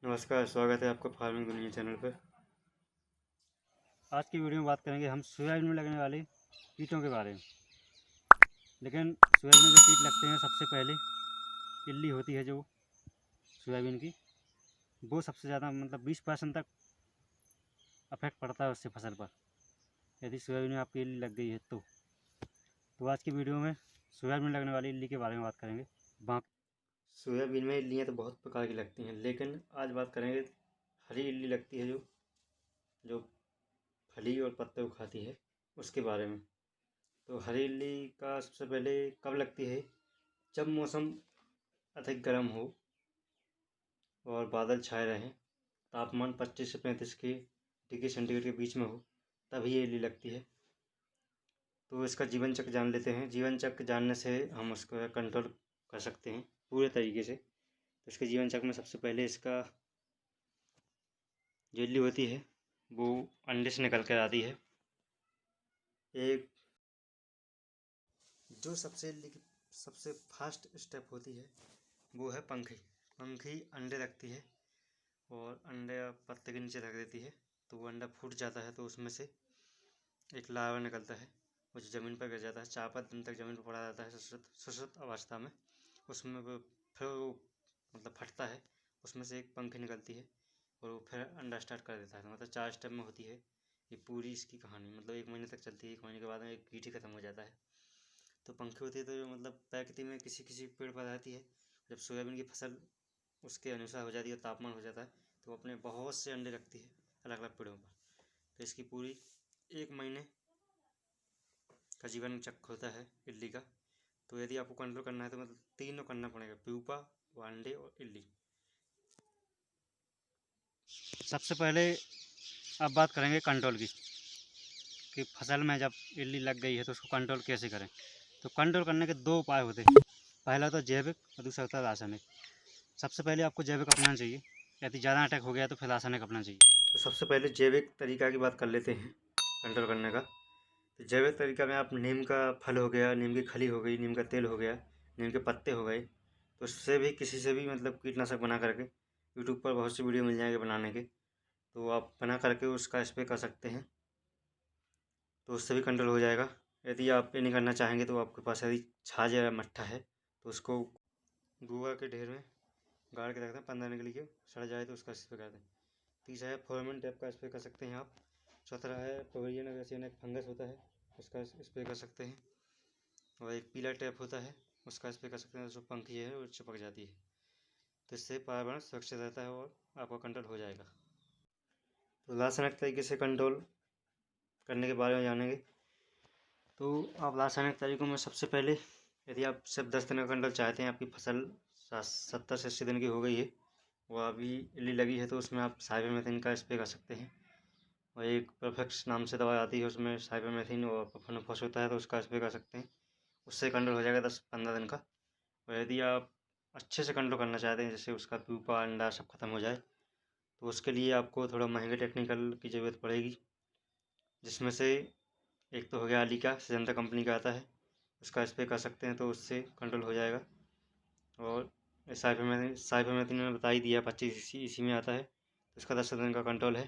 नमस्कार, स्वागत है आपका फार्मिंग दुनिया चैनल पर। आज की वीडियो में बात करेंगे हम सोयाबीन में लगने वाले कीटों के बारे में। लेकिन सोयाबीन में जो कीट लगते हैं, सबसे पहले इल्ली होती है जो सोयाबीन की, वो सबसे ज़्यादा 20% तक अफेक्ट पड़ता है उससे फसल पर, यदि सोयाबीन में आपकी इल्ली लग गई है तो आज की वीडियो में सोयाबीन में लगने वाली इल्ली के बारे में बात करेंगे। सोयाबीन में इल्लियाँ तो बहुत प्रकार की लगती हैं, लेकिन आज बात करेंगे हरी इल्ली लगती है जो जो फली और पत्ते को खाती है, उसके बारे में। तो हरी इल्ली का सबसे पहले कब लगती है? जब मौसम अधिक गर्म हो और बादल छाए रहें, तापमान 25 से 35 के डिग्री सेंटीग्रेड के बीच में हो, तभी ये इल्ली लगती है। तो इसका जीवन चक्र जान लेते हैं। जीवन चक्र जानने से हम उसको कंट्रोल कर सकते हैं पूरे तरीके से। तो इसके जीवन चक्र में सबसे पहले इसका जो इल्ली होती है वो अंडे से निकल कर आती है। एक जो सबसे इल्ली की सबसे फास्ट स्टेप होती है वो है पंखी। पंखी अंडे रखती है और अंडे पत्ते के नीचे रख देती है, तो वो अंडा फूट जाता है, तो उसमें से एक लार्वा निकलता है, वो ज़मीन पर गिर जाता है। 4-5 दिन तक ज़मीन पर पड़ा रहता है सुषुप्त अवस्था में। उसमें वो फिर वो फटता है, उसमें से एक पंखी निकलती है और वो फिर अंडा स्टार्ट कर देता है। तो 4 स्टेप में होती है ये पूरी इसकी कहानी। 1 महीने तक चलती है। 1 महीने के बाद में एक कीट ही खत्म हो जाता है। तो पंखी होती है तो जो प्रकृति में किसी किसी पेड़ पर रहती है। जब सोयाबीन की फसल उसके अनुसार हो जाती है, तापमान हो जाता है, तो अपने बहुत से अंडे रखती है अलग अलग पेड़ों पर। तो इसकी पूरी 1 महीने का जीवन चक्र होता है इल्ली का। तो यदि आपको कंट्रोल करना है तो तीनों करना पड़ेगा, प्यूपा, वो अंडे और इल्ली। सबसे पहले अब बात करेंगे कंट्रोल की, कि फसल में जब इल्ली लग गई है तो उसको कंट्रोल कैसे करें। तो कंट्रोल करने के 2 उपाय होते हैं। पहला तो जैविक और दूसरा होता है रासायनिक। सबसे पहले आपको जैविक अपनाना चाहिए। यदि ज़्यादा अटैक हो गया तो फिर रासायनिक अपनाना चाहिए। तो सबसे पहले जैविक तरीका की बात कर लेते हैं कंट्रोल करने का। तो जैविक तरीका में आप नीम का फल हो गया, नीम की खली हो गई, नीम का तेल हो गया, नीम के पत्ते हो गए, तो उससे भी किसी से भी कीटनाशक बना करके यूट्यूब पर बहुत सी वीडियो मिल जाएंगे बनाने के, तो आप बना करके उसका स्प्रे कर सकते हैं, तो उससे भी कंट्रोल हो जाएगा। यदि आप ये नहीं करना चाहेंगे तो आपके पास यदि छाछ या मट्ठा है तो उसको गोबर के ढेर में गाड़ के रख दें, 15 दिन के लिए सड़ जाए तो उसका स्प्रे कर दें। तीसरा है फोर्मेन टैप का स्प्रे कर सकते हैं आप। चौथा है पवेलियन अगेसियन, एक फंगस होता है, उसका स्प्रे कर सकते हैं। और एक पीला टैप होता है, उसका स्प्रे कर सकते हैं, जो पंखी है वो चिपक जाती है। तो इससे पर्यावरण सुरक्षित रहता है और आपका कंट्रोल हो जाएगा। तो रासायनिक तरीके से कंट्रोल करने के बारे में जानेंगे। तो आप रासायनिक तरीकों में सबसे पहले, यदि आप सिर्फ 10 दिन का कंट्रोल चाहते हैं, आपकी फसल 70 से 80 दिन की हो गई है, वो अभी इल्ली लगी है, तो उसमें आप साइपरमेथ्रिन का स्प्रे कर सकते हैं। और एक परफेक्ट नाम से दवा आती है, उसमें साइपरमेथ्रिन और प्रोफेनोफॉस होता है, तो उसका स्प्रे कर सकते हैं। उससे कंट्रोल हो जाएगा 10-15 दिन का। और यदि आप अच्छे से कंट्रोल करना चाहते हैं, जैसे उसका प्यूपा अंडा सब खत्म हो जाए, तो उसके लिए आपको थोड़ा महंगे टेक्निकल की ज़रूरत पड़ेगी, जिसमें से एक तो हो गया अलीका, सिजेंटा कंपनी का आता है, उसका स्प्रे कर सकते हैं, तो उससे कंट्रोल हो जाएगा। और साइपरमेथ्रिन मैंने बता ही दिया, 25 इसी में आता है, तो उसका 10 दिन का कंट्रोल है।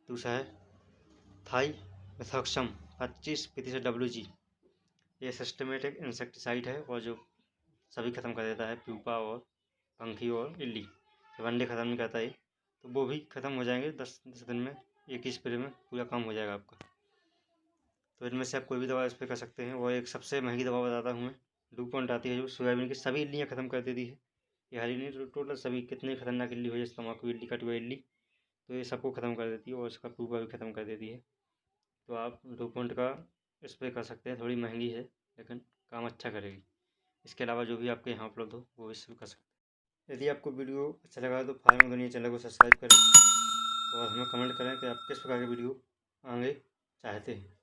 दूसरा है थाई मिथॉक्सम 25% WG। ये सिस्टमेटिक इंसेक्टिसाइड है और जो सभी ख़त्म कर देता है, प्यूपा और पंखी और इल्ली। जब अंडे ख़त्म नहीं करता ये, तो वो भी ख़त्म हो जाएंगे 10 दिन में। एक ही स्प्रे में पूरा काम हो जाएगा आपका। तो इनमें से आप कोई भी दवा स्प्रे कर सकते हैं। और एक सबसे महंगी दवा बताता हूँ मैं, डूपॉन्ट आती है, जो सोयाबीन की सभी इल्लियाँ ख़त्म कर देती है। ये हरी नहीं, टोटल सभी कितनी खतरनाक इल्ली हो, जैसे तम्बाकू इल्ली, कटुआ इल्ली, तो ये सबको ख़त्म कर देती है और इसका प्यूपा भी ख़त्म कर देती है। तो आप डूपॉन्ट का स्प्रे कर सकते हैं। थोड़ी महंगी है लेकिन काम अच्छा करेगी। इसके अलावा जो भी आपके यहाँ उपलब्ध हो वो इससे कर सकते हैं। यदि आपको वीडियो अच्छा लगा तो फार्मिंग दुनिया चैनल को सब्सक्राइब करें और हमें कमेंट करें कि आप किस प्रकार की वीडियो आगे चाहते हैं।